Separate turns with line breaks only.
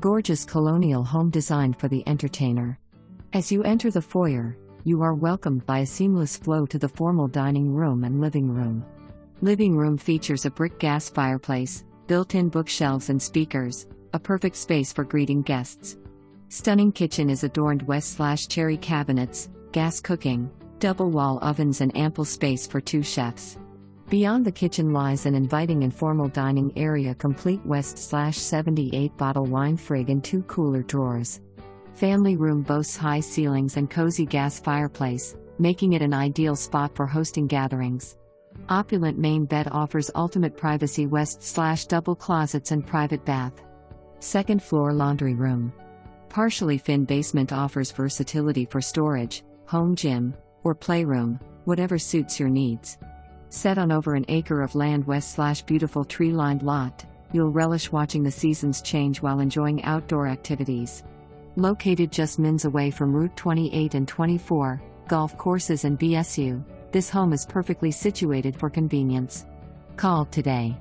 Gorgeous colonial home designed for the entertainer. As you enter the foyer, you are welcomed by a seamless flow to the formal dining room and living room. Living room features a brick gas fireplace, built-in bookshelves and speakers, a perfect space for greeting guests. Stunning kitchen is adorned west/cherry cabinets, gas cooking, double-wall ovens and ample space for 2 chefs. Beyond the kitchen lies an inviting informal dining area complete west/78 bottle wine frig and 2 cooler drawers. Family room boasts high ceilings and cozy gas fireplace, making it an ideal spot for hosting gatherings. Opulent main bed offers ultimate privacy west/double closets and private bath. Second floor laundry room. Partially finned basement offers versatility for storage, home gym, or playroom, whatever suits your needs. Set on over an acre of land west/beautiful tree-lined lot, you'll relish watching the seasons change while enjoying outdoor activities. Located just minutes away from Route 28 and 24, golf courses and BSU, this home is perfectly situated for convenience. Call today.